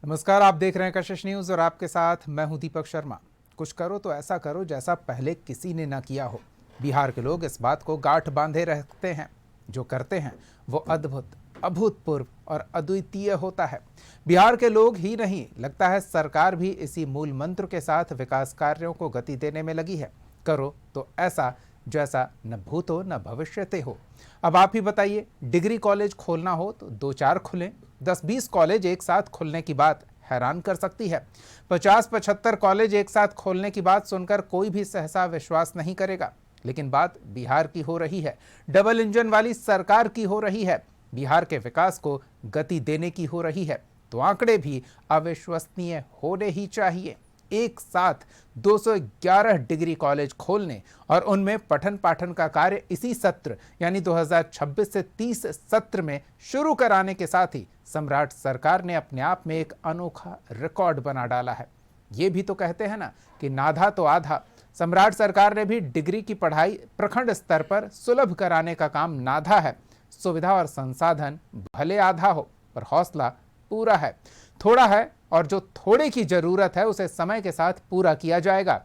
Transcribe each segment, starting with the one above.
नमस्कार, आप देख रहे हैं कशिश न्यूज और आपके साथ मैं हूं दीपक शर्मा। कुछ करो तो ऐसा करो जैसा पहले किसी ने ना किया हो। बिहार के लोग इस बात को गांठ बांधे रखते हैं। जो करते हैं वो अद्भुत, अभूतपूर्व और अद्वितीय होता है। बिहार के लोग ही नहीं, लगता है सरकार भी इसी मूल मंत्र के साथ विकास कार्यों को गति देने में लगी है। करो तो ऐसा जैसा न भूत हो न भविष्यते हो। अब आप ही बताइए, डिग्री कॉलेज खोलना हो तो दो चार खुलें, 10-20 कॉलेज एक साथ खुलने की बात हैरान कर सकती है। 50-75 कॉलेज एक साथ खोलने की बात सुनकर कोई भी सहसा विश्वास नहीं करेगा। लेकिन बात बिहार की हो रही है, डबल इंजन वाली सरकार की हो रही है, बिहार के विकास को गति देने की हो रही है। तो आंकड़े भी अविश्वसनीय होने ही चाहिए। एक साथ 211 डिग्री कॉलेज खोलने और उनमें पठन पाठन का कार्य इसी सत्र यानी 2026 से 30 सत्र में शुरू कराने के साथ ही सम्राट सरकार ने अपने आप में एक अनोखा रिकॉर्ड बना डाला है। ये भी तो कहते हैं ना कि नाधा तो आधा। सम्राट सरकार ने भी डिग्री की पढ़ाई प्रखंड स्तर पर सुलभ कराने का काम नाधा है। सुविधा और संसाधन भले आधा हो पर हौसला पूरा है। थोड़ा है और जो थोड़े की जरूरत है उसे समय के साथ पूरा किया जाएगा।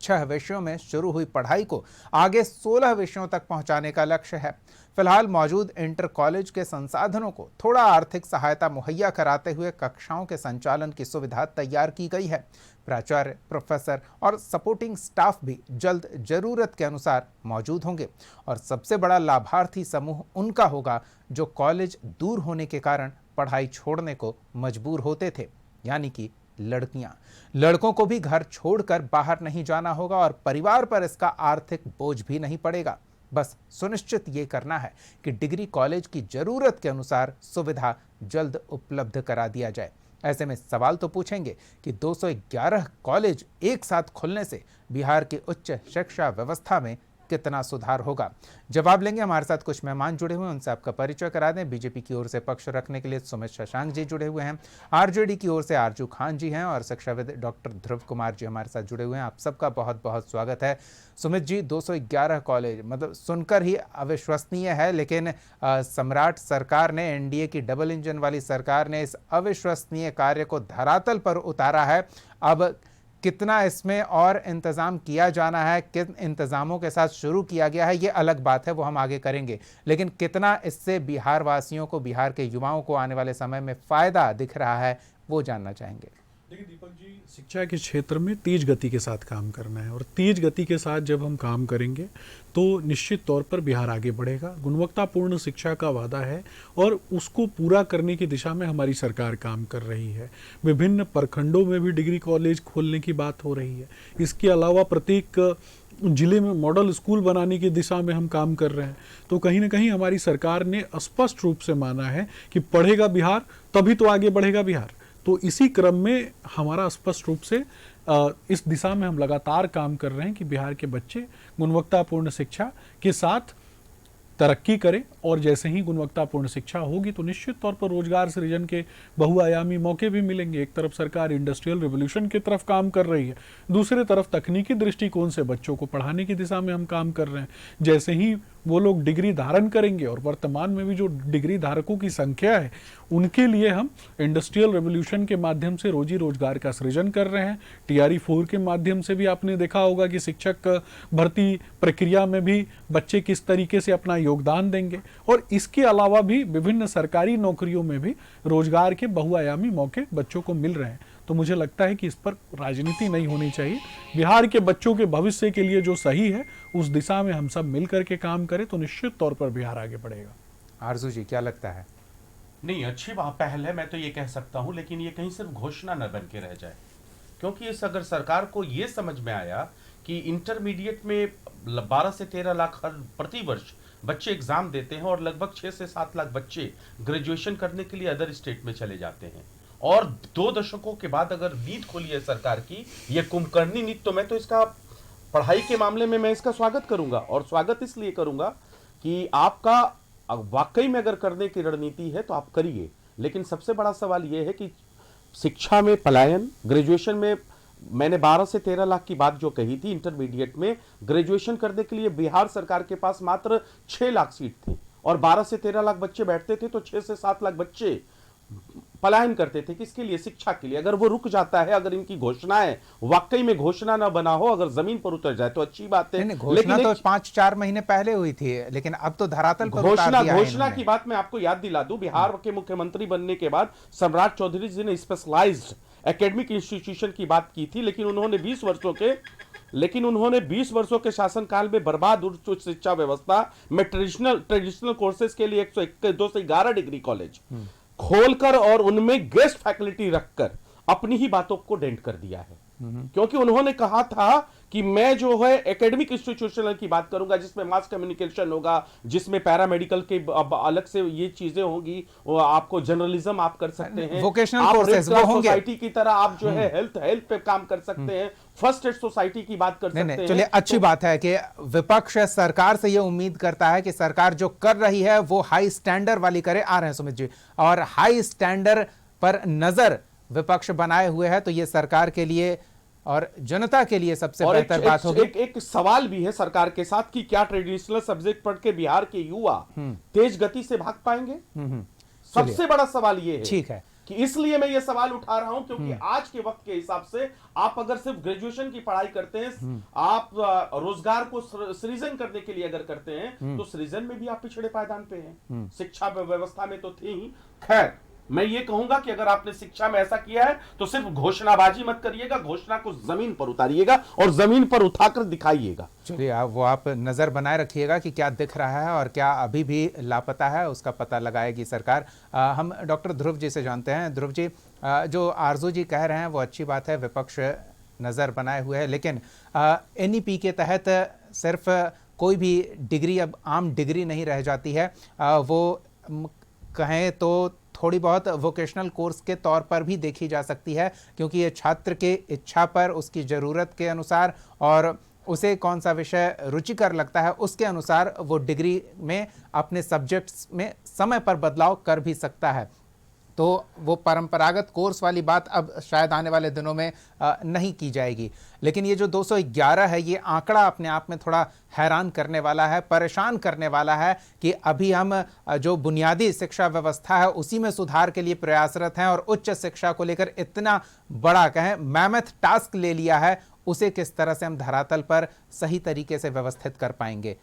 6 विषयों में शुरू हुई पढ़ाई को आगे 16 विषयों तक पहुंचाने का लक्ष्य है। फिलहाल मौजूद इंटर कॉलेज के संसाधनों को थोड़ा आर्थिक सहायता मुहैया कराते हुए कक्षाओं के संचालन की सुविधा तैयार की गई है। प्राचार्य, प्रोफेसर और सपोर्टिंग स्टाफ भी जल्द जरूरत के अनुसार मौजूद होंगे। और सबसे बड़ा लाभार्थी समूह उनका होगा जो कॉलेज दूर होने के कारण पढ़ाई छोड़ने को मजबूर होते थे, यानी कि लड़कियां। लड़कों को भी घर छोड़कर बाहर नहीं जाना होगा और परिवार पर इसका आर्थिक बोझ भी नहीं पड़ेगा। बस सुनिश्चित ये करना है कि डिग्री कॉलेज की जरूरत के अनुसार सुविधा जल्द उपलब्ध करा दिया जाए। ऐसे में सवाल तो पूछेंगे कि 211 कॉलेज एक साथ खुलने से बिहार की उच्च शिक्षा व्यवस्था में कितना सुधार होगा। जवाब लेंगे हमारे साथ कुछ मेहमान जुड़े हुए हैं, उनसे आपका परिचय करा दें। बीजेपी की ओर से पक्ष रखने के लिए सुमित शशांक जी जुड़े हुए हैं, आरजेडी की ओर से आरजू खान जी हैं और शिक्षाविद डॉक्टर ध्रुव कुमार जी हमारे साथ जुड़े हुए हैं। आप सबका बहुत बहुत स्वागत है। सुमित जी, 211 कॉलेज मतलब सुनकर ही अविश्वसनीय है, लेकिन सम्राट सरकार ने, एनडीए की डबल इंजन वाली सरकार ने इस अविश्वसनीय कार्य को धरातल पर उतारा है। अब कितना इसमें और इंतज़ाम किया जाना है, किन इंतज़ामों के साथ शुरू किया गया है, ये अलग बात है, वो हम आगे करेंगे। लेकिन कितना इससे बिहार वासियों को, बिहार के युवाओं को आने वाले समय में फ़ायदा दिख रहा है, वो जानना चाहेंगे। देखिए दीपक जी, शिक्षा के क्षेत्र में तेज गति के साथ काम करना है और तेज गति के साथ जब हम काम करेंगे तो निश्चित तौर पर बिहार आगे बढ़ेगा। गुणवत्तापूर्ण शिक्षा का वादा है और उसको पूरा करने की दिशा में हमारी सरकार काम कर रही है। विभिन्न प्रखंडों में भी डिग्री कॉलेज खोलने की बात हो रही है। इसके अलावा प्रत्येक जिले में मॉडल स्कूल बनाने की दिशा में हम काम कर रहे हैं। तो कहीं ना कहीं हमारी सरकार ने स्पष्ट रूप से माना है कि पढ़ेगा बिहार तभी तो आगे बढ़ेगा बिहार। तो इसी क्रम में हमारा स्पष्ट रूप से इस दिशा में हम लगातार काम कर रहे हैं कि बिहार के बच्चे गुणवत्तापूर्ण शिक्षा के साथ तरक्की करें और जैसे ही गुणवत्तापूर्ण शिक्षा होगी तो निश्चित तौर पर रोजगार सृजन के बहुआयामी मौके भी मिलेंगे। एक तरफ सरकार इंडस्ट्रियल रिवोल्यूशन की तरफ काम कर रही है, दूसरी तरफ तकनीकी दृष्टिकोण से बच्चों को पढ़ाने की दिशा में हम काम कर रहे हैं। जैसे ही वो लोग डिग्री धारण करेंगे और वर्तमान में भी जो डिग्री धारकों की संख्या है उनके लिए हम इंडस्ट्रियल रेवोल्यूशन के माध्यम से रोजी रोजगार का सृजन कर रहे हैं। TRE 4 के माध्यम से भी आपने देखा होगा कि शिक्षक भर्ती प्रक्रिया में भी बच्चे किस तरीके से अपना योगदान देंगे और इसके अलावा भी विभिन्न सरकारी नौकरियों में भी रोजगार के बहुआयामी मौके बच्चों को मिल रहे हैं। तो मुझे लगता है कि इस पर राजनीति नहीं होनी चाहिए। बिहार के बच्चों के भविष्य के लिए जो सही है उस दिशा में हम सब मिल करके काम करें तो निश्चित तौर पर बिहार आगे बढ़ेगा। आरजू जी, क्या लगता है? नहीं, अच्छी पहल है, मैं तो ये कह सकता हूं, लेकिन ये कहीं सिर्फ घोषणा न बन के रह जाए। क्योंकि इस अगर सरकार को ये समझ में आया कि इंटरमीडिएट में 12 से 13 लाख हर प्रति वर्ष बच्चे एग्जाम देते हैं और लगभग 6 से 7 लाख बच्चे ग्रेजुएशन करने के लिए अदर स्टेट में चले जाते हैं, और 2 दशकों के बाद अगर नींद खोली है सरकार की, ये कुंभकर्णी नींद, तो मैं तो इसका पढ़ाई के मामले में मैं इसका स्वागत करूंगा। और स्वागत इसलिए करूंगा कि आपका वाकई में अगर करने की रणनीति है तो आप करिए। लेकिन सबसे बड़ा सवाल यह है कि शिक्षा में पलायन, ग्रेजुएशन में मैंने 12 से 13 लाख की बात जो कही थी, इंटरमीडिएट में ग्रेजुएशन करने के लिए बिहार सरकार के पास मात्र 6 लाख सीट थी और 12 से 13 लाख बच्चे बैठते थे, तो 6 से 7 लाख बच्चे पलायन करते थे, किसके लिए? शिक्षा के लिए। अगर वो रुक जाता है, अगर इनकी घोषणाएं वाकई में घोषणा ना बना हो, अगर जमीन पर उतर जाए तो अच्छी बात है। नहीं, घोषणा तो 5-4 महीने पहले हुई थी, लेकिन अब तो धरातल पर उतार दिया है घोषणा की बात मैं आपको याद दिला दूं, बिहार के मुख्यमंत्री बनने के बाद सम्राट चौधरी जी ने स्पेशलाइज्ड एकेडमिक इंस्टीट्यूशन की बात की थी, लेकिन उन्होंने 20 वर्षों के शासनकाल में बर्बाद उच्च शिक्षा व्यवस्था में ट्रेडिशनल कोर्सेज के लिए 211 डिग्री कॉलेज खोलकर और उनमें गेस्ट फैकल्टी रखकर अपनी ही बातों को डेंट कर दिया है। क्योंकि उन्होंने कहा था कि मैं जो है एकेडमिक इंस्टीट्यूशनल की बात करूंगा, जिसमें मास कम्युनिकेशन होगा, जिसमें पैरामेडिकल के अलग से ये चीजें होंगी, वो आपको जर्नलिज्म आप कर सकते हैं, वोकेशनल कोर्सेज वो होंगे, सोसाइटी की तरह आप जो है हेल्थ पे काम कर सकते हैं, फर्स्ट एड सोसाइटी की बात कर सकते हैं। चलिए, अच्छी बात है कि विपक्ष सरकार से ये उम्मीद करता है कि सरकार जो कर रही है वो हाई स्टैंडर्ड वाली करे। आ रहे हैं सुमित जी, और हाई स्टैंडर्ड पर नजर विपक्ष बनाए हुए है, तो ये सरकार के लिए और जनता के लिए सबसे बेहतर बात होगी। एक सवाल भी है सरकार के साथ कि क्या ट्रेडिशनल सब्जेक्ट पढ़ के बिहार के युवा तेज गति से भाग पाएंगे? सबसे बड़ा सवाल ये है। ठीक है कि इसलिए मैं ये सवाल उठा रहा हूं क्योंकि आज के वक्त के हिसाब से आप अगर सिर्फ ग्रेजुएशन की पढ़ाई करते हैं, आप रोजगार को सृजन करने के लिए अगर करते हैं, तो सृजन में भी आप पिछड़े पायदान पे हैं। शिक्षा व्यवस्था में तो थे ही। खैर, मैं ये कहूंगा कि अगर आपने शिक्षा में ऐसा किया है तो सिर्फ घोषणाबाजी मत करिएगा, घोषणा को जमीन पर उतारिएगा और जमीन पर उठाकर दिखाइएगा। चलिए, आप नजर बनाए रखिएगा कि क्या दिख रहा है और क्या अभी भी लापता है, उसका पता लगाएगी सरकार। हम डॉक्टर ध्रुव जी से जानते हैं। ध्रुव जी, जो आरजू जी कह रहे हैं वो अच्छी बात है, विपक्ष नजर बनाए हुए है, लेकिन NEP के तहत सिर्फ कोई भी डिग्री अब आम डिग्री नहीं रह जाती है, वो कहें तो थोड़ी बहुत वोकेशनल कोर्स के तौर पर भी देखी जा सकती है, क्योंकि ये छात्र के इच्छा पर, उसकी ज़रूरत के अनुसार और उसे कौन सा विषय रुचिकर लगता है उसके अनुसार वो डिग्री में अपने सब्जेक्ट्स में समय पर बदलाव कर भी सकता है। तो वो परंपरागत कोर्स वाली बात अब शायद आने वाले दिनों में नहीं की जाएगी। लेकिन ये जो 211 है, ये आंकड़ा अपने आप में थोड़ा हैरान करने वाला है, परेशान करने वाला है कि अभी हम जो बुनियादी शिक्षा व्यवस्था है उसी में सुधार के लिए प्रयासरत हैं, और उच्च शिक्षा को लेकर इतना बड़ा कहें मैमथ टास्क ले लिया है, उसे किस तरह से हम धरातल पर सही तरीके से व्यवस्थित कर पाएंगे।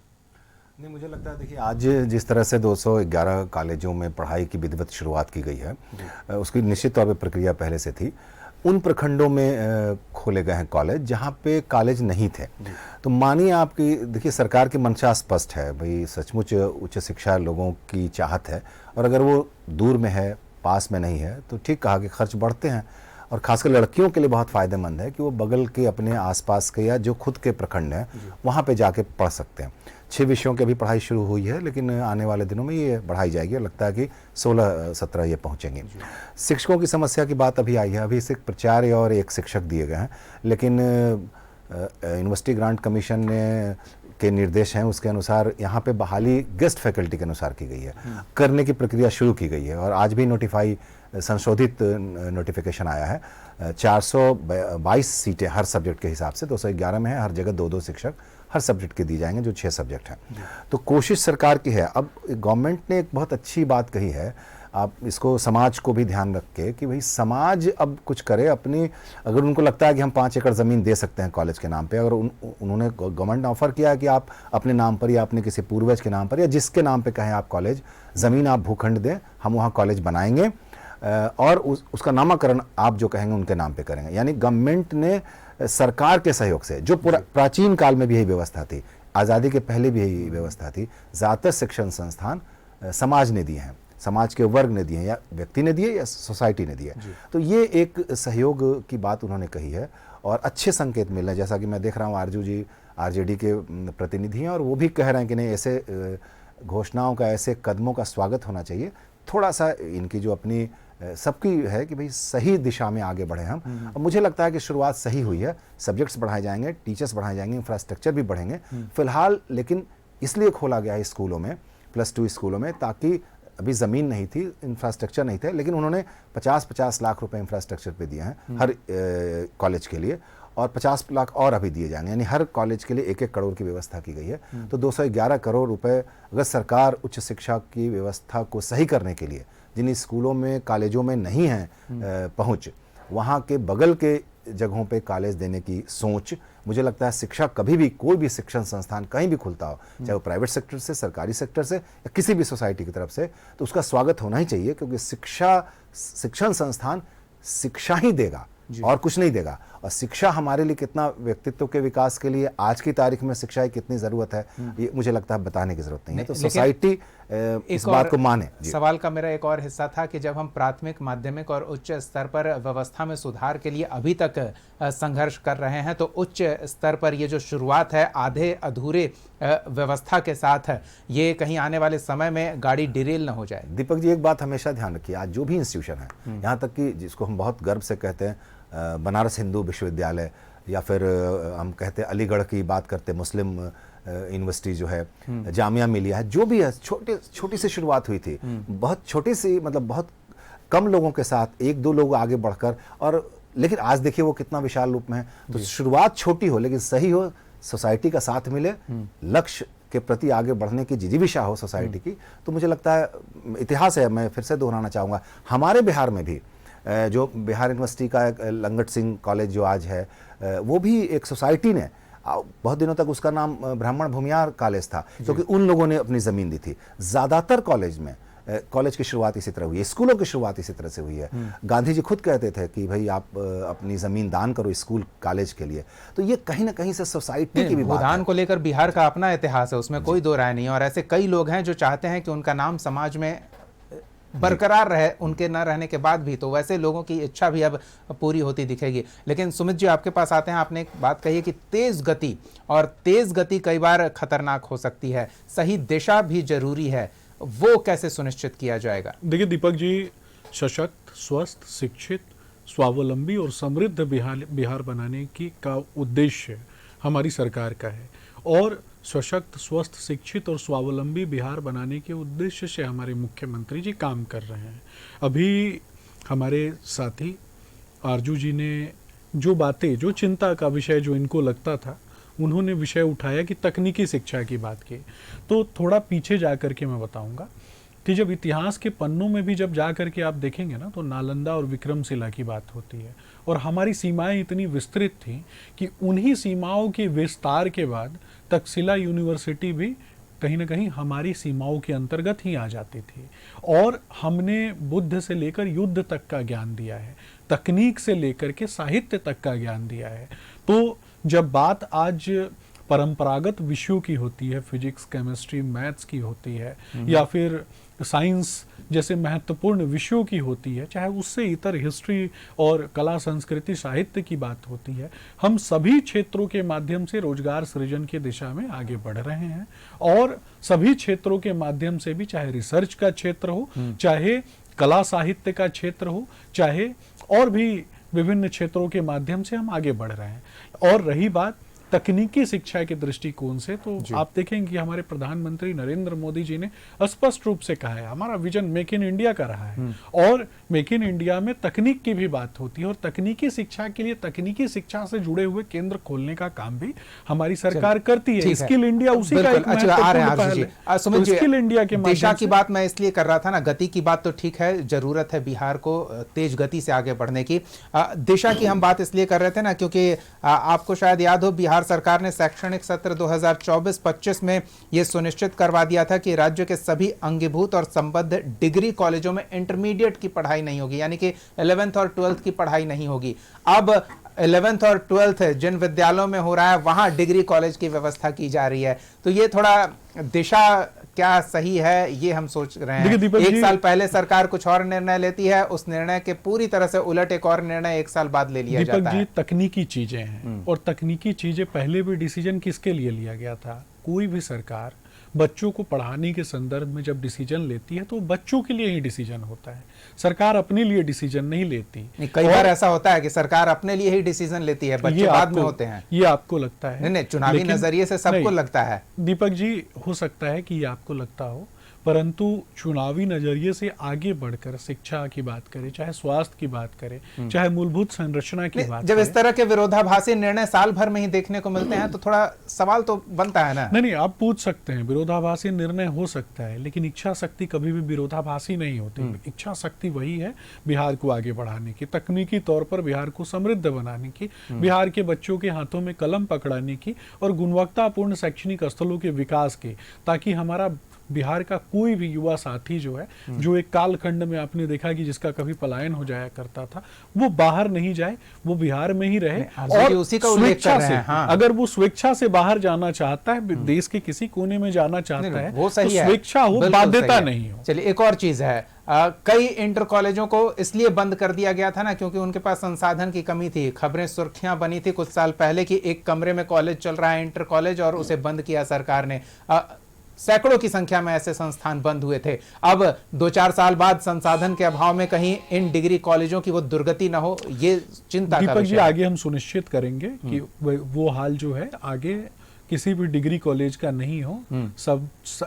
नहीं, मुझे लगता है, देखिए, आज जिस तरह से 211 कॉलेजों में पढ़ाई की विधिवत शुरुआत की गई है, उसकी निश्चित तौर पर प्रक्रिया पहले से थी। उन प्रखंडों में खोले गए हैं कॉलेज जहां पे कॉलेज नहीं थे। तो मानिए आपकी, देखिए, सरकार की मंशा स्पष्ट है, भाई सचमुच उच्च शिक्षा लोगों की चाहत है, और अगर वो दूर में है, पास में नहीं है, तो ठीक कहा कि खर्च बढ़ते हैं, और खासकर लड़कियों के लिए बहुत फ़ायदेमंद है कि वो बगल के अपने आसपास के या जो खुद के प्रखंड हैं वहाँ पे जाके पढ़ सकते हैं। 6 विषयों की अभी पढ़ाई शुरू हुई है, लेकिन आने वाले दिनों में ये बढ़ाई जाएगी और लगता है कि 16-17 ये पहुँचेंगे। शिक्षकों की समस्या की बात अभी आई है, अभी सिर्फ प्राचार्य और एक शिक्षक दिए गए हैं, लेकिन यूनिवर्सिटी ग्रांट कमीशन ने के निर्देश हैं, उसके अनुसार यहाँ पे बहाली गेस्ट फैकल्टी के अनुसार की गई है, करने की प्रक्रिया शुरू की गई है, और आज भी संशोधित नोटिफिकेशन आया है। 422 सीटें हर सब्जेक्ट के हिसाब से, 211 में है, हर जगह 2-2 शिक्षक हर सब्जेक्ट के दिए जाएंगे, जो 6 सब्जेक्ट हैं। तो कोशिश सरकार की है। अब गवर्नमेंट ने एक बहुत अच्छी बात कही है, आप इसको समाज को भी ध्यान रख के, कि भाई समाज अब कुछ करे अपनी, अगर उनको लगता है कि हम 5 एकड़ ज़मीन दे सकते हैं कॉलेज के नाम पे, अगर उन्होंने गवर्नमेंट ने ऑफर किया है कि आप अपने नाम पर या अपने किसी पूर्वज के नाम पर या जिसके नाम पे कहें आप कॉलेज, ज़मीन आप भूखंड दें, हम वहाँ कॉलेज बनाएंगे और उसका नामकरण आप जो कहेंगे उनके नाम पे करेंगे। यानी गवर्नमेंट ने सरकार के सहयोग से, जो प्राचीन काल में भी यही व्यवस्था थी, आज़ादी के पहले भी यही व्यवस्था थी, ज़्यादातर शिक्षण संस्थान समाज ने दिए हैं, समाज के वर्ग ने दिए हैं, या व्यक्ति ने दिए या सोसाइटी ने दिए। तो ये एक सहयोग की बात उन्होंने कही है और अच्छे संकेत मिल रहे हैं। जैसा कि मैं देख रहा हूँ, आरजू जी RJD के प्रतिनिधि हैं और वो भी कह रहे हैं कि नहीं, ऐसे घोषणाओं का, ऐसे कदमों का स्वागत होना चाहिए। थोड़ा सा इनकी जो अपनी सबकी है कि भाई सही दिशा में आगे बढ़े हम, और मुझे लगता है कि शुरुआत सही हुई है। सब्जेक्ट्स बढ़ाए जाएंगे, टीचर्स बढ़ाए जाएंगे, इंफ्रास्ट्रक्चर भी बढ़ेंगे फिलहाल, लेकिन इसलिए खोला गया है स्कूलों में, +2 स्कूलों में, ताकि अभी ज़मीन नहीं थी, इंफ्रास्ट्रक्चर नहीं थे, लेकिन उन्होंने 50-50 लाख रुपए इंफ्रास्ट्रक्चर पे दिए हैं हर कॉलेज के लिए, और 50 लाख और अभी दिए जाएंगे, यानी हर कॉलेज के लिए 1-1 करोड़ की व्यवस्था की गई है। तो 211 करोड़ रुपए अगर सरकार उच्च शिक्षा की व्यवस्था को सही करने के लिए जिन स्कूलों में कॉलेजों में नहीं है पहुंच, वहाँ के बगल के जगहों पे कॉलेज देने की सोच, मुझे लगता है शिक्षा कभी भी कोई भी शिक्षण संस्थान कहीं भी खुलता हो, चाहे वो प्राइवेट सेक्टर से, सरकारी सेक्टर से या किसी भी सोसाइटी की तरफ से, तो उसका स्वागत होना ही चाहिए, क्योंकि शिक्षण संस्थान शिक्षा ही देगा और कुछ नहीं देगा। और शिक्षा हमारे लिए कितना, व्यक्तित्व के विकास के लिए आज की तारीख में शिक्षा की कितनी जरूरत है, ये मुझे लगता है बताने की जरूरत नहीं है। तो सोसाइटी इस बात को माने। सवाल का मेरा एक और हिस्सा था कि जब हम प्राथमिक, माध्यमिक और उच्च स्तर पर व्यवस्था में सुधार के लिए अभी तक संघर्ष कर रहे हैं, तो उच्च स्तर पर ये जो शुरुआत है आधे अधूरे व्यवस्था के साथ है, ये कहीं आने वाले समय में गाड़ी डिरेल न हो जाए। दीपक जी, एक बात हमेशा ध्यान रखिए, आज जो भी इंस्टीट्यूशन है, यहाँ तक कि जिसको हम बहुत गर्व से कहते हैं बनारस हिंदू विश्वविद्यालय, या फिर हम कहते हैं अलीगढ़ की बात करते हैं मुस्लिम यूनिवर्सिटी जो है, जामिया मिलिया है, जो भी है, छोटी सी शुरुआत हुई थी, बहुत छोटी सी, मतलब बहुत कम लोगों के साथ, एक दो लोग आगे बढ़कर, और लेकिन आज देखिए वो कितना विशाल रूप में है। तो शुरुआत छोटी हो लेकिन सही हो, सोसाइटी का साथ मिले, लक्ष्य के प्रति आगे बढ़ने की जिजीविषा हो सोसाइटी की, तो मुझे लगता है इतिहास है। मैं फिर से दोहराना चाहूँगा, हमारे बिहार में भी जो बिहार यूनिवर्सिटी का एक लंगट सिंह कॉलेज जो आज है, वो भी एक सोसाइटी ने, बहुत दिनों तक उसका नाम ब्राह्मण भूमियार कॉलेज था, क्योंकि उन लोगों ने अपनी ज़मीन दी थी। ज़्यादातर कॉलेज में कॉलेज की शुरुआत इसी तरह हुई है, स्कूलों की शुरुआत इसी तरह से हुई है। गांधी जी खुद कहते थे कि भाई आप अपनी ज़मीन दान करो स्कूल कॉलेज के लिए। तो ये कहीं ना कहीं से सोसाइटी की भी बात है। भूदान को लेकर बिहार का अपना इतिहास है, उसमें कोई दो राय नहीं है, और ऐसे कई लोग हैं जो चाहते हैं कि उनका नाम समाज में बरकरार रहे, उनके न रहने के बाद भी। तो वैसे लोगों की इच्छा भी अब पूरी होती दिखेगी। लेकिन सुमित जी, आपके पास आते हैं, आपने एक बात कही है कि तेज गति, और तेज गति कई बार खतरनाक हो सकती है, सही दिशा भी जरूरी है, वो कैसे सुनिश्चित किया जाएगा? देखिए दीपक जी, सशक्त, स्वस्थ, शिक्षित, स्वावलंबी और समृद्ध बिहार बनाने की का उद्देश्य हमारी सरकार का है, और सशक्त, स्वस्थ, शिक्षित और स्वावलंबी बिहार बनाने के उद्देश्य से हमारे मुख्यमंत्री जी काम कर रहे हैं। अभी हमारे साथी आरजू जी ने जो बातें, जो चिंता का विषय जो इनको लगता था, उन्होंने विषय उठाया कि तकनीकी शिक्षा की बात की। तो थोड़ा पीछे जा कर के मैं बताऊंगा कि जब इतिहास के पन्नों में भी जब जा कर के आप देखेंगे ना, तो नालंदा और विक्रमशिला की बात होती है, और हमारी सीमाएं इतनी विस्तृत थीं कि उन्हीं सीमाओं के विस्तार के बाद तक्षशिला यूनिवर्सिटी भी कहीं ना कहीं हमारी सीमाओं के अंतर्गत ही आ जाती थी। और हमने बुद्ध से लेकर युद्ध तक का ज्ञान दिया है, तकनीक से लेकर के साहित्य तक का ज्ञान दिया है। तो जब बात आज परंपरागत विषयों की होती है, फिजिक्स, केमिस्ट्री, मैथ्स की होती है, या फिर साइंस जैसे महत्वपूर्ण विषयों की होती है, चाहे उससे इतर हिस्ट्री और कला, संस्कृति, साहित्य की बात होती है, हम सभी क्षेत्रों के माध्यम से रोजगार सृजन की दिशा में आगे बढ़ रहे हैं। और सभी क्षेत्रों के माध्यम से भी, चाहे रिसर्च का क्षेत्र हो, चाहे कला साहित्य का क्षेत्र हो, चाहे और भी विभिन्न क्षेत्रों के माध्यम से हम आगे बढ़ रहे हैं। और रही बात तकनीकी शिक्षा के दृष्टिकोण से, तो आप देखेंगे कि हमारे प्रधानमंत्री नरेंद्र मोदी जी ने स्पष्ट रूप से कहा है, हमारा विजन मेक इन इंडिया का रहा है, और मेक इन इंडिया में तकनीक की भी बात होती है, और तकनीकी शिक्षा के लिए तकनीकी शिक्षा से जुड़े हुए केंद्र खोलने का काम भी हमारी सरकार करती है। स्किल इंडिया उसी का एक महत्वपूर्ण पहल है। स्किल इंडिया के दिशा की बात मैं इसलिए कर रहा था ना, गति की बात तो ठीक है, जरूरत है बिहार को तेज गति से आगे बढ़ने की। दिशा की हम बात इसलिए कर रहे थे ना, क्योंकि आपको शायद याद हो, बिहार सरकार ने शैक्षणिक सत्र 2024-25 में यह सुनिश्चित करवा दिया था कि राज्य के सभी अंगीभूत और संबद्ध डिग्री कॉलेजों में इंटरमीडिएट की पढ़ाई नहीं होगी, यानी कि 11th और 12th की पढ़ाई नहीं होगी। अब 11th और 12th जिन विद्यालयों में हो रहा है, वहां डिग्री कॉलेज की व्यवस्था की जा रही है। तो ये थोड़ा दिशा क्या सही है, ये हम सोच रहे हैं। एक साल पहले सरकार कुछ और निर्णय लेती है, उस निर्णय के पूरी तरह से उलट एक और निर्णय एक साल बाद ले लिया जाता है। दीपक जी, तकनीकी चीजें हैं, और तकनीकी चीजें पहले भी डिसीजन किसके लिए लिया गया था? कोई भी सरकार बच्चों को पढ़ाने के संदर्भ में जब डिसीजन लेती है, तो बच्चों के लिए ही डिसीजन होता है, सरकार अपने लिए डिसीजन नहीं लेती। कई बार ऐसा होता है कि सरकार अपने लिए ही डिसीजन लेती है, बच्चे बाद में होते हैं। ये आपको लगता है? नहीं, चुनावी नजरिए से सबको लगता है। दीपक जी, हो सकता है कि ये आपको लगता हो, परंतु चुनावी नजरिए से आगे बढ़कर शिक्षा की बात करें, चाहे स्वास्थ्य की बात करें, चाहे मूलभूत संरचना की बात जब करें, इस तरह के विरोधाभासी निर्णय साल भर में ही देखने को मिलते हैं तो थोड़ा सवाल तो बनता है ना। नहीं, आप पूछ सकते हैं, विरोधाभासी निर्णय हो सकता है, लेकिन इच्छा शक्ति कभी भी विरोधाभासी नहीं होती। इच्छा शक्ति वही है बिहार को आगे बढ़ाने की, तकनीकी तौर पर बिहार को समृद्ध बनाने की, बिहार के बच्चों के हाथों में कलम पकड़ाने की और गुणवत्तापूर्ण शैक्षणिक स्थलों के विकास की, ताकि हमारा बिहार का कोई भी युवा साथी जो है, जो एक कालखंड में आपने देखा कि जिसका कभी पलायन हो जाया करता था, वो बाहर नहीं जाए, वो बिहार में ही रहे। और उसी का उल्लेख कर रहे हैं। हाँ। अगर वो स्वेच्छा से बाहर जाना चाहता है, देश के किसी कोने में जाना चाहता है, वो सही तो है, स्वेच्छा हो, बाध्यता नहीं हो। चलिए एक और चीज है, कई इंटर कॉलेजों को इसलिए बंद कर दिया गया था ना क्योंकि उनके पास संसाधन की कमी थी। खबरें सुर्खियां बनी थी कुछ साल पहले कि एक कमरे में कॉलेज चल रहा है, इंटर कॉलेज, और उसे बंद किया सरकार ने। सैकड़ों की संख्या में ऐसे संस्थान बंद हुए थे। अब 2-4 साल बाद संसाधन के अभाव में कहीं इन डिग्री कॉलेजों की वो दुर्गति ना हो, ये चिंता का दीपक जी, विषय है। आगे हम सुनिश्चित करेंगे कि वो हाल जो है आगे किसी भी डिग्री कॉलेज का नहीं हो।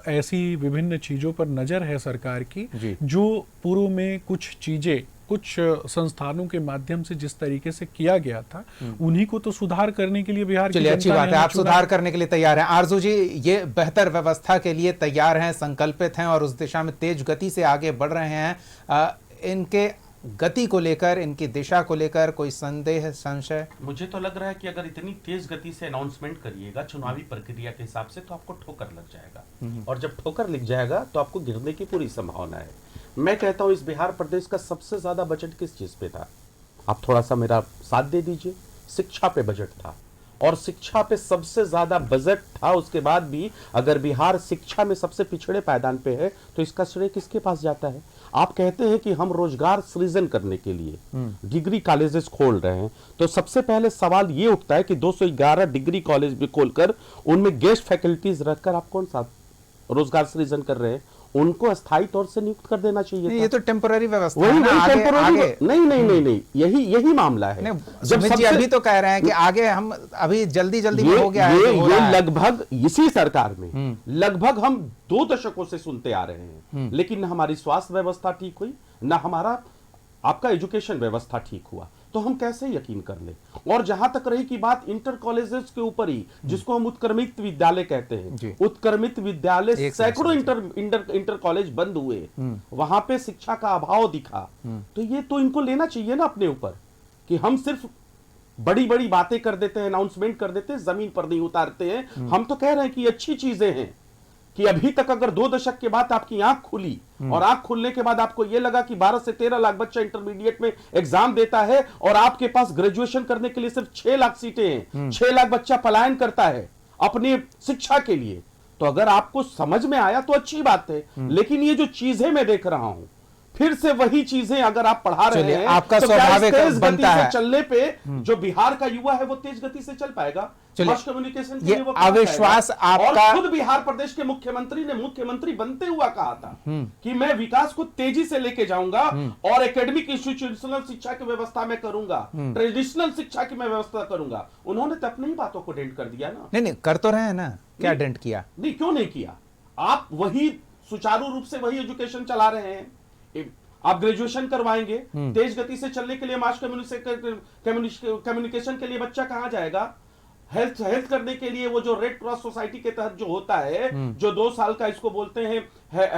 ऐसी विभिन्न चीजों पर नजर है सरकार की, जो पूर्व में कुछ चीजें कुछ संस्थानों के माध्यम से जिस तरीके से किया गया था, उन्हीं को तो सुधार करने के लिए बिहार की चलिए अच्छी जनता बात ने है, आप चुना। सुधार करने के लिए तैयार हैं। आरजू जी, ये बेहतर व्यवस्था के लिए तैयार हैं, संकल्पित हैं और उस दिशा में तेज गति से आगे बढ़ रहे हैं। इनके गति को लेकर, इनकी दिशा को लेकर कोई संदेह, संशय? मुझे तो लग रहा है कि अगर इतनी तेज गति से अनाउंसमेंट करिएगा चुनावी प्रक्रिया के हिसाब से तो आपको ठोकर लग जाएगा, और जब ठोकर लग जाएगा तो आपको गिरने की पूरी संभावना है। मैं कहता हूं इस बिहार प्रदेश का सबसे ज्यादा बजट किस चीज पे था? आप थोड़ा सा मेरा साथ दे दीजिए। शिक्षा पे बजट था, और शिक्षा पे सबसे ज्यादा बजट था। उसके बाद भी अगर बिहार शिक्षा में सबसे पिछड़े पायदान पे है तो इसका श्रेय किसके पास जाता है? आप कहते हैं कि हम रोजगार सृजन करने के लिए डिग्री कॉलेजेस खोल रहे हैं, तो सबसे पहले सवाल ये उठता है कि 211 डिग्री कॉलेज भी खोलकर उनमें गेस्ट फैकल्टीज रखकर आप कौन सा रोजगार सृजन कर रहे हैं? उनको अस्थायी तौर से नियुक्त कर देना चाहिए था। ये तो टेम्पररी व्यवस्था वही है ना, वही टेम्पररी आगे नहीं, यही मामला है। जब जी अभी तो कह रहे हैं कि आगे हम अभी जल्दी में हो गया है, जो हो रहा है। लगभग इसी सरकार में लगभग हम 2 दशकों से सुनते आ रहे हैं, लेकिन न हमारी स्वास्थ्य व्यवस्था ठीक हुई, न हमारा आपका एजुकेशन व्यवस्था ठीक हुआ, तो हम कैसे यकीन कर ले? और जहां तक रही की बात इंटर कॉलेजेस के ऊपर ही, जिसको हम उत्क्रमित विद्यालय कहते हैं, उत्क्रमित विद्यालय सैकड़ों इंटर कॉलेज बंद हुए, वहां पे शिक्षा का अभाव दिखा, तो ये तो इनको लेना चाहिए ना अपने ऊपर कि हम सिर्फ बड़ी बड़ी बातें कर देते हैं, अनाउंसमेंट कर देते हैं, जमीन पर नहीं उतारते हैं। हम तो कह रहे हैं कि अच्छी चीजें हैं कि अभी तक अगर 2 दशक के बाद आपकी आंख खुली और आंख खुलने के बाद आपको यह लगा कि 12 से 13 लाख बच्चा इंटरमीडिएट में एग्जाम देता है और आपके पास ग्रेजुएशन करने के लिए सिर्फ 6 लाख सीटें हैं, 6 लाख बच्चा पलायन करता है अपनी शिक्षा के लिए, तो अगर आपको समझ में आया तो अच्छी बात है। लेकिन ये जो चीजें मैं देख रहा हूं, फिर से वही चीजें अगर आप पढ़ा रहे हैं, आपका तो स्वाभाविक बनता है चलने पे जो बिहार का युवा है वो तेज गति से चल पाएगा। मास कम्युनिकेशन के लिए वो अविश्वास आपका, और खुद बिहार प्रदेश के मुख्यमंत्री ने मुख्यमंत्री बनते हुआ कहा था कि मैं विकास को तेजी से लेके जाऊंगा और एकेडमिक इंस्टीट्यूशनल शिक्षा की व्यवस्था में करूंगा, ट्रेडिशनल शिक्षा की मैं व्यवस्था करूंगा। उन्होंने तो अपनी ही बातों को डेंट कर दिया ना। नहीं कर तो रहे हैं ना, क्या डेंट किया? नहीं, क्यों नहीं किया? आप वही सुचारू रूप से वही एजुकेशन चला रहे हैं। आप ग्रेजुएशन करवाएंगे, तेज गति से चलने के लिए मास कम्युनिकेशन के लिए बच्चा कहां जाएगा? हेल्थ करने के लिए वो जो रेड क्रॉस सोसाइटी के तहत जो होता है, जो 2 साल का इसको बोलते हैं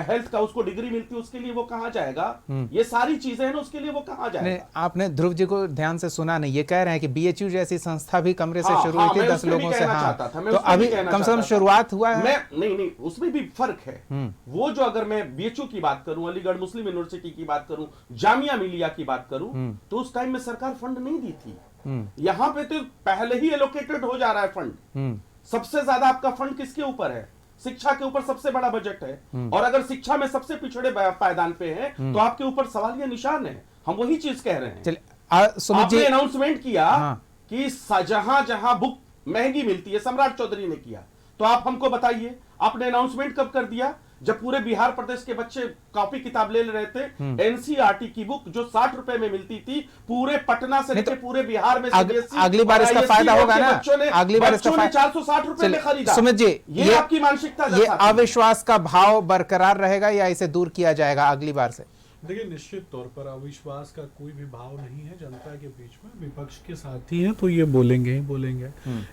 हेल्थ का, उसको डिग्री मिलती है, उसके लिए वो कहां जाएगा? ये सारी चीजें हैं ना, उसके लिए वो कहां जाएगा? आपने ध्रुव जी को ध्यान से सुना नहीं, ये कह रहे हैं कि बीएचयू जैसी संस्था भी कमरे से शुरू हुई थी 10 लोगों से। तो अभी कम से कम शुरुआत हुआ है। नहीं, उसमें भी फर्क है। वो जो अगर मैं बीएचयू की बात करूं, अलीगढ़ मुस्लिम यूनिवर्सिटी की बात करूं, जामिया मिलिया की बात करूं, तो उस टाइम में सरकार फंड नहीं दी थी। यहां पे तो पहले ही एलोकेटेड हो जा रहा है फंड। सबसे ज्यादा आपका फंड किसके ऊपर है? शिक्षा के ऊपर सबसे बड़ा बजट है, और अगर शिक्षा में सबसे पिछड़े पायदान पे है तो आपके ऊपर सवालिया निशान है। हम वही चीज कह रहे हैं। आपने अनाउंसमेंट किया कि जहां जहां बुक महंगी मिलती है, सम्राट चौधरी ने किया, तो आप हमको बताइए आपने अनाउंसमेंट कब कर दिया जब पूरे बिहार प्रदेश के बच्चे कॉपी किताब ले रहे थे, एनसीईआरटी की बुक जो 60 रुपए में मिलती थी, पूरे पटना से लेकर पूरे बिहार में अगली बार इसका फायदा होगा ना, अगली बार इसका 460 रुपए में खरीदा। सुमित जी, ये आपकी मानसिकता, ये अविश्वास का भाव बरकरार रहेगा या इसे दूर किया जाएगा अगली बार से? देखिए, निश्चित तौर पर अविश्वास का कोई भी भाव नहीं है जनता के बीच में। विपक्ष के साथी हैं तो ये बोलेंगे ही बोलेंगे,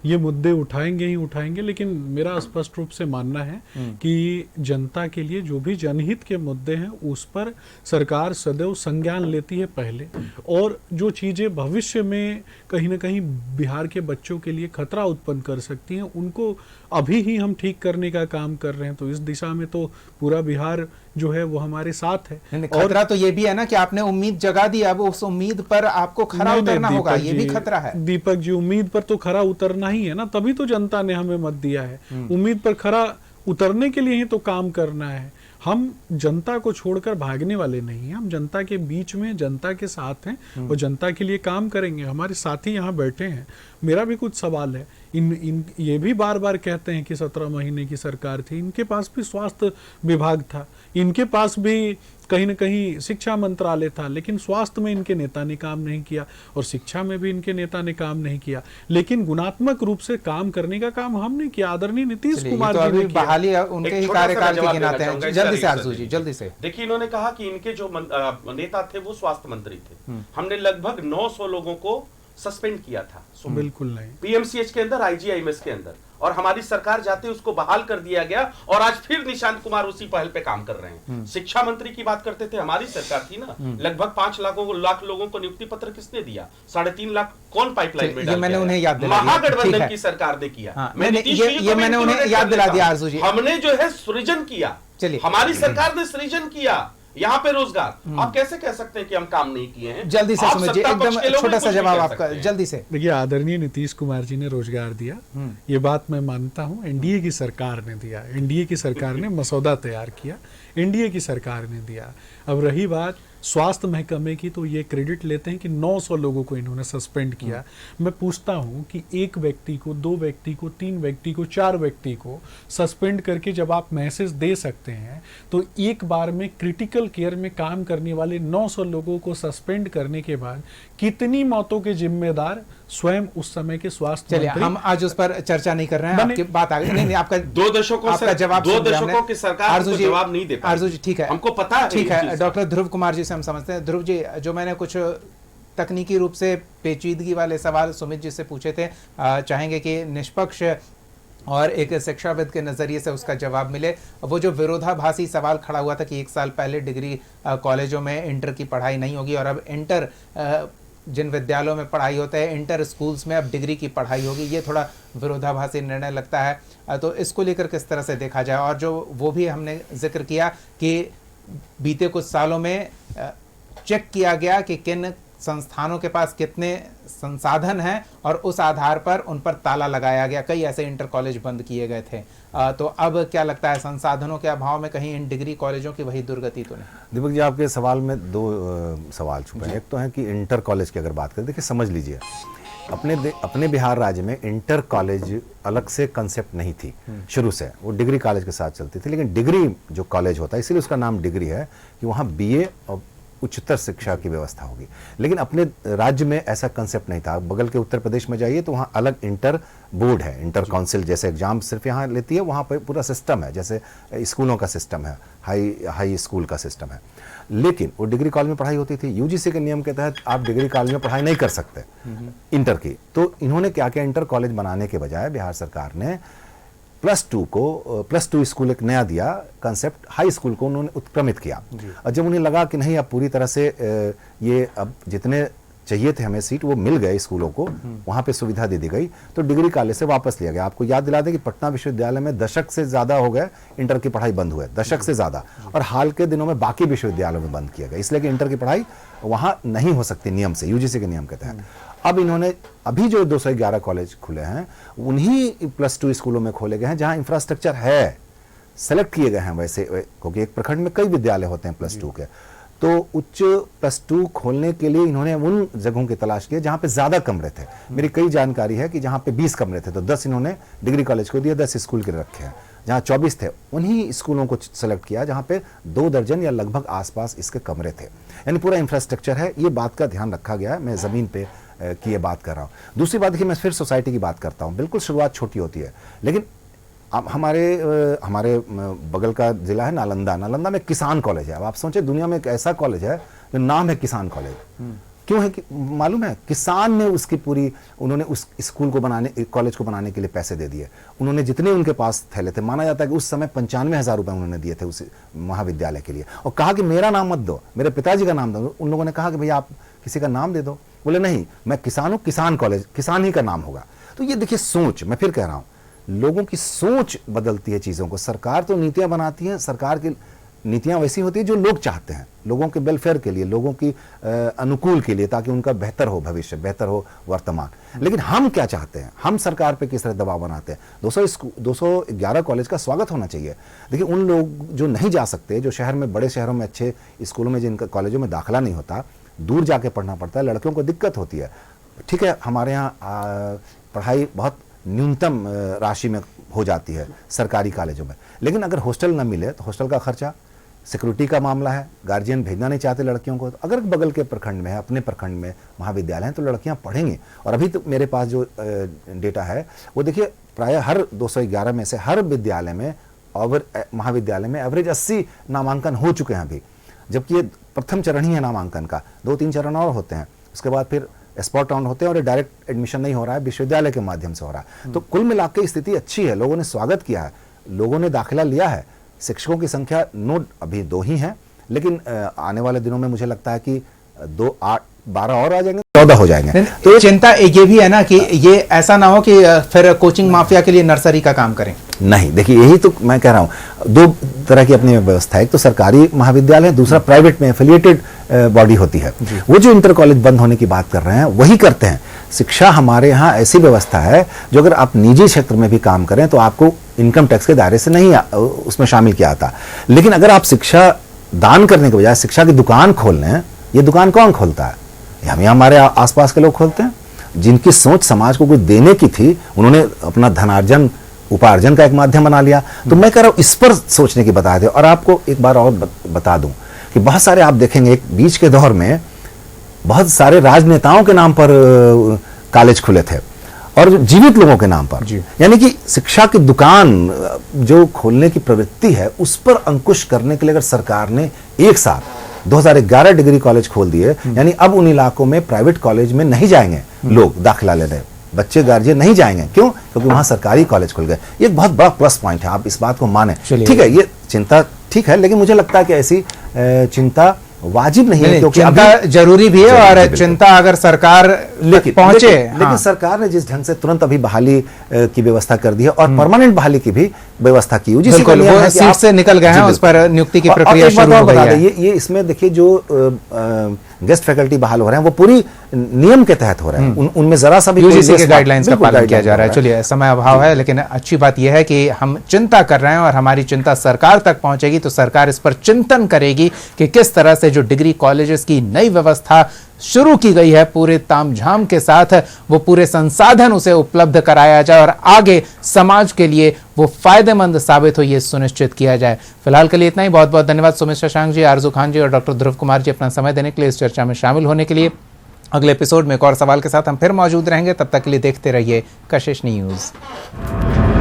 ये मुद्दे उठाएंगे ही उठाएंगे, लेकिन मेरा स्पष्ट रूप से मानना है कि जनता के लिए जो भी जनहित के मुद्दे हैं उस पर सरकार सदैव संज्ञान लेती है पहले, और जो चीज़ें भविष्य में कहीं ना कहीं बिहार के बच्चों के लिए खतरा उत्पन्न कर सकती हैं उनको अभी ही हम ठीक करने का काम कर रहे हैं। तो इस दिशा में तो पूरा बिहार जो है वो हमारे साथ है। खतरा तो ये भी है ना कि आपने उम्मीद जगा दी, अब उस उम्मीद पर आपको खरा उतरना होगा, ये भी खतरा है। दीपक जी, उम्मीद पर तो खरा उतरना ही है ना, तभी तो जनता ने हमें मत दिया है। उम्मीद पर खरा उतरने के लिए ही तो काम करना है। हम जनता को छोड़कर भागने वाले नहीं हैं, हम जनता के बीच में, जनता के साथ हैं और जनता के लिए काम करेंगे। हमारे साथी यहाँ बैठे हैं, मेरा भी कुछ सवाल है। ये भी बार बार कहते हैं कि 17 महीने की सरकार थी, इनके पास भी स्वास्थ्य विभाग था, इनके पास भी कहीं ना कहीं शिक्षा मंत्रालय था, लेकिन स्वास्थ्य में इनके नेता ने काम नहीं किया और शिक्षा में भी इनके नेता ने काम नहीं किया। लेकिन गुणात्मक रूप से काम करने का काम हमने किया, आदरणीय नीतीश कुमार तो जी ने किया। बहाली उनके ही कार्यकाल के गिनाते हैं। जल्दी से आरजू जी, जल्दी से। देखिए, इन्होंने कहा कि इनके जो नेता थे वो स्वास्थ्य मंत्री थे। हमने लगभग 900 लोगों को सस्पेंड किया था, बिल्कुल नहीं, पीएमसीएच के अंदर, आईजीआईएमएस के अंदर, और हमारी सरकार जाते उसको बहाल कर दिया गया और आज फिर निशांत कुमार उसी पहल पे काम कर रहे हैं। शिक्षा मंत्री की बात करते थे, हमारी सरकार थी ना, लगभग 5 लाख लोगों को नियुक्ति पत्र किसने दिया? 3.5 लाख कौन पाइपलाइन में डाल? मैंने उन्हें याद दिला दिया, महागठबंधन की सरकार ने किया। मैंने उन्हें याद दिला दिया आरजू जी। हमने जो है सृजन किया, चलिए, हमारी सरकार ने सृजन किया यहाँ पे रोजगार। आप कैसे कह सकते हैं कि हम काम नहीं किए हैं? जल्दी से सुमित जी, एकदम छोटा सा जवाब आपका, जल्दी से। देखिए, आदरणीय नीतीश कुमार जी ने रोजगार दिया, ये बात मैं मानता हूँ। एनडीए की सरकार ने दिया, एनडीए की सरकार ने मसौदा तैयार किया, एनडीए की सरकार ने दिया। अब रही बात स्वास्थ्य महकमे की, तो ये क्रेडिट लेते हैं कि 900 लोगों को इन्होंने सस्पेंड किया। मैं पूछता हूं कि 1 व्यक्ति को, 2 व्यक्ति को, 3 व्यक्ति को, 4 व्यक्ति को सस्पेंड करके जब आप मैसेज दे सकते हैं, तो एक बार में क्रिटिकल केयर में काम करने वाले 900 लोगों को सस्पेंड करने के बाद कितनी मौतों के जिम्मेदार स्वयं उस समय के स्वास्थ्य चलिए, हम आज उस पर चर्चा नहीं कर रहे हैं, आपकी बात आ गई। नहीं, आपका 2 दशकों आपका जवाब, 2 दशकों की सरकार को जवाब नहीं दे पाई। आरजू जी, ठीक है, हमको पता है, ठीक है। डॉक्टर ध्रुव कुमार जी से हम समझते हैं। ध्रुव जी, जो मैंने कुछ तकनीकी रूप से पेचीदगी वाले सवाल सुमित जी से पूछे थे, चाहेंगे कि निष्पक्ष और एक शिक्षाविद के नज़रिए से उसका जवाब मिले। वो जो विरोधाभासी सवाल खड़ा हुआ था कि 1 साल पहले डिग्री कॉलेजों में इंटर की पढ़ाई नहीं होगी और अब इंटर जिन विद्यालयों में पढ़ाई होता है, इंटर स्कूल्स में अब डिग्री की पढ़ाई होगी, ये थोड़ा विरोधाभासी निर्णय लगता है। तो इसको लेकर किस तरह से देखा जाए? और जो वो भी हमने जिक्र किया कि बीते कुछ सालों में चेक किया गया कि किन संस्थानों के पास कितने संसाधन हैं और उस आधार पर उन पर ताला लगाया गया। कई ऐसे इंटर कॉलेज बंद किए गए थे। तो अब क्या लगता है, संसाधनों के अभाव में कहीं इन डिग्री कॉलेजों की वही दुर्गति तो नहीं? दीपक जी, आपके सवाल में 2 सवाल छुपे हैं। एक तो है कि इंटर कॉलेज की अगर बात करें, देखिए समझ लीजिए, अपने बिहार राज्य में इंटर कॉलेज अलग से कंसेप्ट नहीं थी शुरू से, वो डिग्री कॉलेज के साथ चलती थी। लेकिन डिग्री जो कॉलेज होता है, इसीलिए उसका नाम डिग्री है कि वहाँ बीए और उच्चतर शिक्षा की व्यवस्था होगी। लेकिन अपने राज्य में ऐसा कंसेप्ट नहीं था। बगल के उत्तर प्रदेश में जाइए तो वहाँ अलग इंटर बोर्ड है, इंटर काउंसिल जैसे एग्जाम सिर्फ यहाँ लेती है, वहाँ पर पूरा सिस्टम है, जैसे स्कूलों का सिस्टम है, हाई स्कूल का सिस्टम है। लेकिन वो डिग्री कॉलेज में पढ़ाई होती थी। यूजीसी के नियम के तहत आप डिग्री कॉलेज में पढ़ाई नहीं कर सकते इंटर की। तो इन्होंने क्या किया, इंटर कॉलेज बनाने के बजाय बिहार सरकार ने +2 स्कूल एक नया दिया कंसेप्ट, हाई स्कूल को उन्होंने उत्क्रमित किया। और जब उन्हें लगा कि नहीं, अब पूरी तरह से ये अब जितने चाहिए थे हमें सीट वो मिल गए स्कूलों को, वहाँ पे सुविधा दे दी गई, तो डिग्री कॉलेज से वापस लिया गया। आपको याद दिला दें कि पटना विश्वविद्यालय में दशक से ज़्यादा हो गए इंटर की पढ़ाई बंद हुए, दशक से ज़्यादा, और हाल के दिनों में बाकी विश्वविद्यालयों में बंद किया गया, इसलिए कि इंटर की पढ़ाई वहाँ नहीं हो सकती नियम से, यूजीसी के नियम के तहत। अब इन्होंने अभी जो 211 कॉलेज खुले हैं उन्हीं +2 स्कूलों में खोले गए हैं जहाँ इंफ्रास्ट्रक्चर है, सेलेक्ट किए गए हैं वैसे, क्योंकि एक प्रखंड में कई विद्यालय होते हैं +2 के। तो उच्च +2 खोलने के लिए इन्होंने उन जगहों की तलाश की जहाँ पे ज़्यादा कमरे थे। मेरी कई जानकारी है कि जहाँ पे 20 कमरे थे तो 10 इन्होंने डिग्री कॉलेज को दिए, 10 स्कूल के रखे हैं। जहाँ 24 थे, उन्हीं स्कूलों को सेलेक्ट किया जहाँ पे 2 दर्जन या लगभग आसपास इसके कमरे थे। यानी पूरा इंफ्रास्ट्रक्चर है, ये बात का ध्यान रखा गया है। मैं ज़मीन पे की ये बात कर रहा हूँ। दूसरी बात देखिए, मैं फिर सोसाइटी की बात करता हूँ। बिल्कुल शुरुआत छोटी होती है, लेकिन अब हमारे बगल का जिला है नालंदा में किसान कॉलेज है। अब आप सोचें, दुनिया में एक ऐसा कॉलेज है जो नाम है किसान कॉलेज। क्यों है कि मालूम है, किसान ने उसकी पूरी, उन्होंने उस स्कूल को बनाने, कॉलेज को बनाने के लिए पैसे दे दिए। उन्होंने जितने उनके पास थैले थे, माना जाता है कि उस समय 95,000 रुपए उन्होंने दिए थे उस महाविद्यालय के लिए, और कहा कि मेरा नाम मत दो, मेरे पिताजी का नाम दो। उन लोगों ने कहा कि भैया आप किसी का नाम दे दो। बोले नहीं, मैं किसान हूँ, किसान कॉलेज, किसान ही का नाम होगा। तो ये देखिए सोच, मैं फिर कह रहा हूँ, लोगों की सोच बदलती है चीज़ों को। सरकार तो नीतियाँ बनाती है, सरकार की नीतियाँ वैसी होती है जो लोग चाहते हैं, लोगों के वेलफेयर के लिए, लोगों की अनुकूल के लिए, ताकि उनका बेहतर हो भविष्य, बेहतर हो वर्तमान। लेकिन हम क्या चाहते हैं, हम सरकार पे किस तरह दबाव बनाते हैं। 211 कॉलेज का स्वागत होना चाहिए। देखिए, उन लोग जो नहीं जा सकते, जो शहर में, बड़े शहरों में अच्छे स्कूलों में, जिनका कॉलेजों में दाखिला नहीं होता, दूर जाके पढ़ना पड़ता है, लड़कियों को दिक्कत होती है। ठीक है, हमारे यहाँ पढ़ाई बहुत न्यूनतम राशि में हो जाती है सरकारी कॉलेजों में, लेकिन अगर हॉस्टल न मिले तो हॉस्टल का खर्चा, सिक्योरिटी का मामला है, गार्जियन भेजना नहीं चाहते लड़कियों को। तो अगर बगल के प्रखंड में है, अपने प्रखंड में महाविद्यालय हैं, तो लड़कियां पढ़ेंगी। और अभी तो मेरे पास जो डेटा है वो देखिए, प्रायः हर 211 में से हर विद्यालय में और महाविद्यालय में एवरेज 80 नामांकन हो चुके हैं अभी, जबकि ये प्रथम चरण ही है नामांकन का। 2-3 चरण और होते हैं, उसके बाद फिर स्पॉट राउंड होते हैं, और डायरेक्ट एडमिशन नहीं हो रहा है, विश्वविद्यालय के माध्यम से हो रहा है। तो कुल मिला के स्थिति अच्छी है, लोगों ने स्वागत किया है, लोगों ने दाखिला लिया है। शिक्षकों की संख्या अभी 2 ही है, लेकिन आने वाले दिनों में मुझे लगता है कि 2, 8, 12 और आ जाएंगे, 14 हो जाएंगे। तो चिंता ये भी है ना कि ये ऐसा ना हो कि फिर कोचिंग माफिया के लिए नर्सरी का काम करें। नहीं, देखिए, यही तो मैं कह रहा हूँ, 2 तरह की अपनी व्यवस्था है। एक तो सरकारी महाविद्यालय, दूसरा प्राइवेट में एफिलिएटेड बॉडी होती है। वो जो इंटर कॉलेज बंद होने की बात कर रहे हैं वही करते हैं। शिक्षा हमारे यहाँ ऐसी व्यवस्था है, जो अगर आप निजी क्षेत्र में भी काम करें तो आपको इनकम टैक्स के दायरे से नहीं उसमें शामिल किया जाता। लेकिन अगर आप शिक्षा दान करने के बजाय शिक्षा की दुकान खोल लें, ये दुकान कौन खोलता है? हम यहाँ हमारे आसपास के लोग खोलते हैं, जिनकी सोच समाज को कुछ देने की थी, उन्होंने अपना धनार्जन, उपार्जन का एक माध्यम बना लिया। तो मैं कह रहा हूँ, इस पर सोचने की बता दें। और आपको एक बार और बता दूं कि बहुत सारे आप देखेंगे, एक बीच के दौर में बहुत सारे राजनेताओं के नाम पर कॉलेज खुले थे, और जीवित लोगों के नाम पर। यानी कि शिक्षा की दुकान जो खोलने की प्रवृत्ति है, उस पर अंकुश करने के लिए अगर सरकार ने एक साथ 2011 डिग्री कॉलेज खोल दिए, यानी अब उन इलाकों में प्राइवेट कॉलेज में नहीं जाएंगे लोग दाखिला लेने, बच्चे गार्जियन नहीं जाएंगे। क्यों? क्योंकि वहां सरकारी कॉलेज खुल गए। ये एक बहुत बड़ा प्लस पॉइंट है, आप इस बात को माने। ठीक है, ये चिंता ठीक है, लेकिन मुझे लगता है कि ऐसी चिंता वाजिब नहीं है, क्योंकि चिंता जरूरी भी है। और चिंता अगर सरकार पहुंचे, लेकिन सरकार ने जिस ढंग से तुरंत अभी बहाली की व्यवस्था कर दी है, और परमानेंट बहाली की भी व्यवस्था की, बिल्कुल, वो सीट से निकल गए हैं, उस पर नियुक्ति की प्रक्रिया शुरू हो गई है। ये इसमें देखिए, जो गेस्ट फैकल्टी बहाल हो रहे हैं वो पूरी नियम के तहत हो रहे हैं, उनमें जरा सा भी यूजीसी के गाइडलाइंस का पालन किया जा रहा है। चलिए, समय अभाव है, लेकिन अच्छी बात यह है कि हम चिंता कर रहे हैं, और हमारी चिंता सरकार तक पहुंचेगी तो सरकार इस पर चिंतन करेगी कि किस तरह से जो डिग्री कॉलेजेस की नई व्यवस्था शुरू की गई है, पूरे तामझाम के साथ वो पूरे संसाधन उसे उपलब्ध कराया जाए, और आगे समाज के लिए वो फायदेमंद साबित हो, ये सुनिश्चित किया जाए। फिलहाल के लिए इतना ही। बहुत बहुत धन्यवाद सुमित शशांक जी, आरजू खान जी और डॉक्टर ध्रुव कुमार जी, अपना समय देने के लिए, इस चर्चा में शामिल होने के लिए। अगले एपिसोड में एक और सवाल के साथ हम फिर मौजूद रहेंगे। तब तक के लिए देखते रहिए कशिश न्यूज।